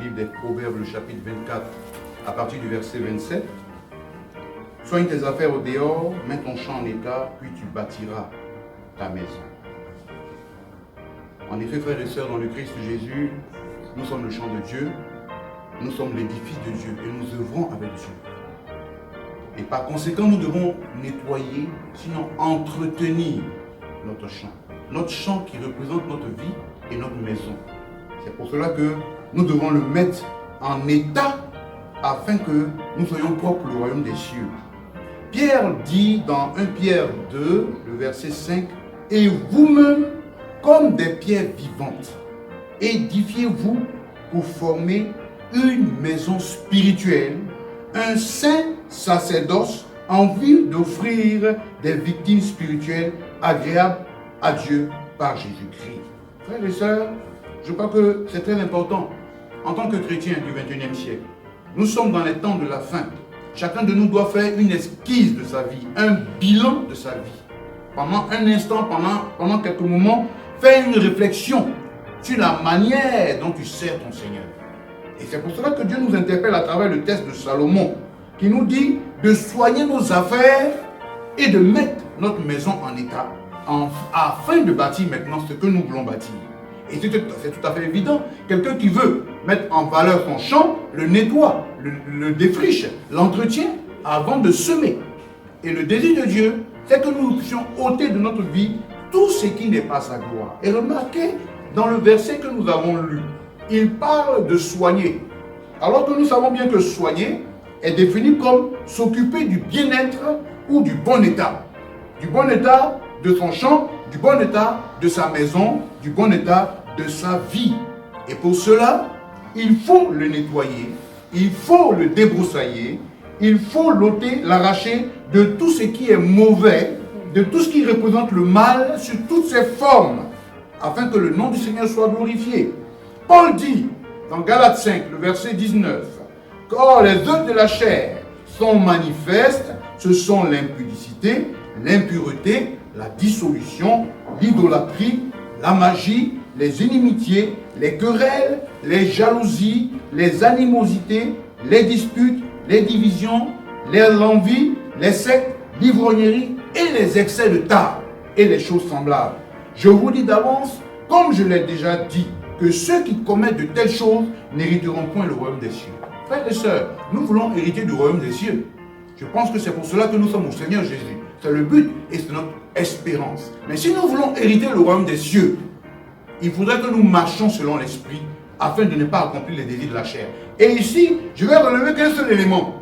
livre des Proverbes, le chapitre 24, à partir du verset 27. Soigne tes affaires au dehors, mets ton champ en état, puis tu bâtiras ta maison. En effet, frères et sœurs, dans le Christ Jésus, nous sommes le champ de Dieu, nous sommes l'édifice de Dieu et nous œuvrons avec Dieu. Et par conséquent, nous devons nettoyer, sinon entretenir notre champ qui représente notre vie et notre maison. C'est pour cela que nous devons le mettre en état afin que nous soyons propres pour le royaume des cieux. Pierre dit dans 1 Pierre 2, le verset 5, « Et vous-même, comme des pierres vivantes, édifiez-vous pour former une maison spirituelle, un saint sacerdoce en vue d'offrir des victimes spirituelles agréables à Dieu par Jésus-Christ. » Frères et sœurs, je crois que c'est très important. En tant que chrétiens du XXIe siècle, nous sommes dans les temps de la fin. Chacun de nous doit faire une esquisse de sa vie, un bilan de sa vie. Pendant un instant, pendant quelques moments, fais une réflexion sur la manière dont tu sers ton Seigneur. Et c'est pour cela que Dieu nous interpelle à travers le texte de Salomon, qui nous dit de soigner nos affaires et de mettre notre maison en état, afin de bâtir maintenant ce que nous voulons bâtir. Et c'est tout à fait évident. Quelqu'un qui veut mettre en valeur son champ, le nettoie, le défriche, l'entretient avant de semer. Et le désir de Dieu, c'est que nous puissions ôter de notre vie tout ce qui n'est pas sa gloire. Et remarquez, dans le verset que nous avons lu, il parle de soigner. Alors que nous savons bien que soigner est défini comme s'occuper du bien-être ou du bon état. Du bon état de son champ, du bon état de sa maison, du bon état de sa vie. Et pour cela, il faut le nettoyer, il faut le débroussailler, il faut l'ôter, l'arracher de tout ce qui est mauvais, de tout ce qui représente le mal sur toutes ses formes, afin que le nom du Seigneur soit glorifié. Paul dit dans Galates 5, le verset 19, « Or les œuvres de la chair sont manifestes, ce sont l'impudicité, l'impureté, la dissolution, l'idolâtrie, la magie, les inimitiés, les querelles, les jalousies, les animosités, les disputes, les divisions, l'envie, les sectes, l'ivrognerie et les excès de table et les choses semblables. Je vous dis d'avance, comme je l'ai déjà dit, que ceux qui commettent de telles choses n'hériteront point le royaume des cieux. » Frères et sœurs, nous voulons hériter du royaume des cieux. Je pense que c'est pour cela que nous sommes au Seigneur Jésus. C'est le but et c'est notre espérance. Mais si nous voulons hériter le royaume des cieux, il faudrait que nous marchions selon l'esprit afin de ne pas accomplir les désirs de la chair. Et ici, je vais relever qu'un seul élément.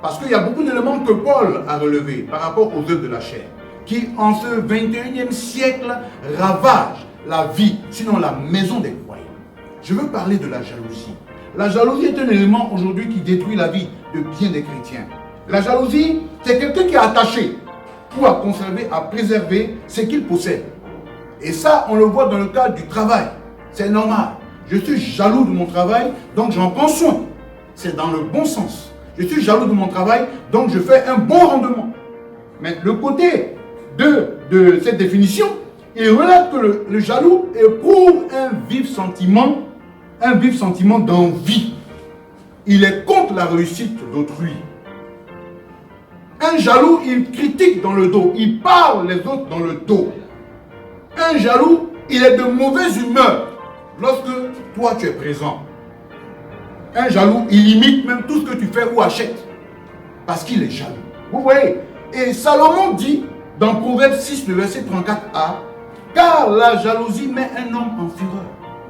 Parce qu'il y a beaucoup d'éléments que Paul a relevés par rapport aux œuvres de la chair, qui en ce 21e siècle ravagent la vie, sinon la maison des croyants. Je veux parler de la jalousie. La jalousie est un élément aujourd'hui qui détruit la vie de bien des chrétiens. La jalousie, c'est quelqu'un qui est attaché pour à conserver, à préserver ce qu'il possède. Et ça, on le voit dans le cadre du travail. C'est normal. Je suis jaloux de mon travail, donc j'en prends soin. C'est dans le bon sens. Je suis jaloux de mon travail, donc je fais un bon rendement. Mais le côté de cette définition, il relève que le jaloux éprouve un vif sentiment d'envie. Il est contre la réussite d'autrui. Un jaloux, il critique dans le dos, il parle les autres dans le dos. Un jaloux, il est de mauvaise humeur lorsque toi tu es présent. Un jaloux, il imite même tout ce que tu fais ou achètes parce qu'il est jaloux. Vous voyez? Et Salomon dit dans Proverbe 6, le verset 34a, « Car la jalousie met un homme en fureur. »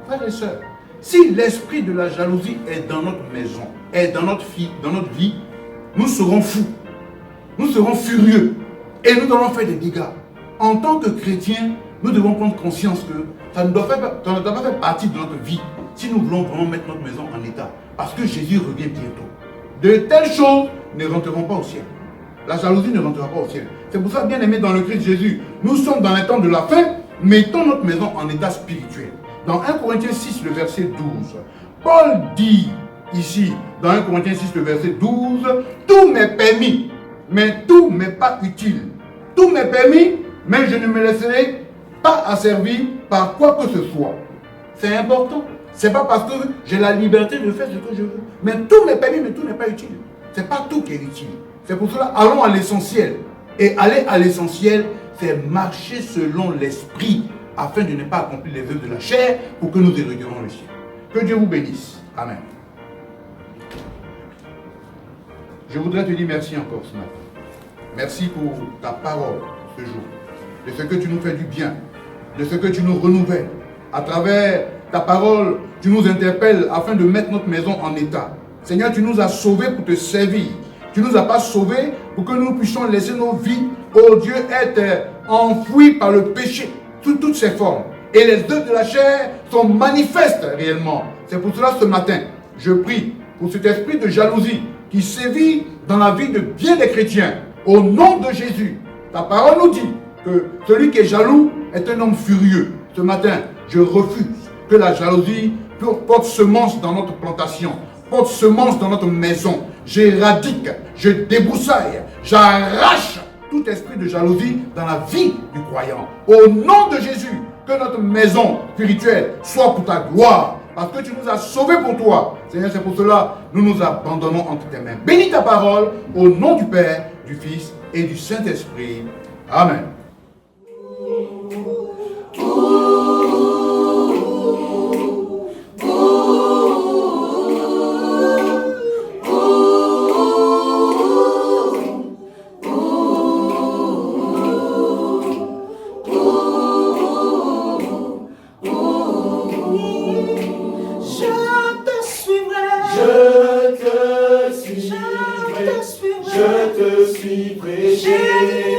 Frères et sœurs, si l'esprit de la jalousie est dans notre maison, est dans notre vie, nous serons fous. Nous serons furieux et nous allons faire des dégâts. En tant que chrétiens, nous devons prendre conscience que ça ne doit pas faire partie de notre vie si nous voulons vraiment mettre notre maison en état. Parce que Jésus revient bientôt. De telles choses ne rentreront pas au ciel. La jalousie ne rentrera pas au ciel. C'est pour ça, bien aimé dans le Christ Jésus, nous sommes dans les temps de la fin, mettons notre maison en état spirituel. Dans 1 Corinthiens 6, le verset 12, Paul dit ici, dans 1 Corinthiens 6, le verset 12, « Tout m'est permis, mais tout m'est pas utile. Tout m'est permis, mais je ne me laisserai pas asservir par quoi que ce soit. » C'est important. C'est pas parce que j'ai la liberté de faire ce que je veux. Mais tout m'est permis, mais tout n'est pas utile. C'est pas tout qui est utile. C'est pour cela, allons à l'essentiel. Et aller à l'essentiel, c'est marcher selon l'esprit, afin de ne pas accomplir les œuvres de la chair, pour que nous hériterons le ciel. Que Dieu vous bénisse. Amen. Je voudrais te dire merci encore ce matin. Merci pour ta parole ce jour. De ce que tu nous fais du bien. De ce que tu nous renouvelles. À travers ta parole, tu nous interpelles afin de mettre notre maison en état. Seigneur, tu nous as sauvés pour te servir. Tu ne nous as pas sauvés pour que nous puissions laisser nos vies, oh Dieu, être enfouies par le péché, sous toutes ses formes. Et les œuvres de la chair sont manifestes réellement. C'est pour cela ce matin, je prie pour cet esprit de jalousie qui sévit dans la vie de bien des chrétiens. Au nom de Jésus, ta parole nous dit que celui qui est jaloux est un homme furieux. Ce matin, je refuse que la jalousie porte semence dans notre plantation, porte semence dans notre maison. J'éradique, je débroussaille, j'arrache tout esprit de jalousie dans la vie du croyant. Au nom de Jésus, que notre maison spirituelle soit pour ta gloire, parce que tu nous as sauvés pour toi. Seigneur, c'est pour cela que nous nous abandonnons entre tes mains. Bénis ta parole au nom du Père, du Fils et du Saint-Esprit. Amen. Je te suivrai, Jésus.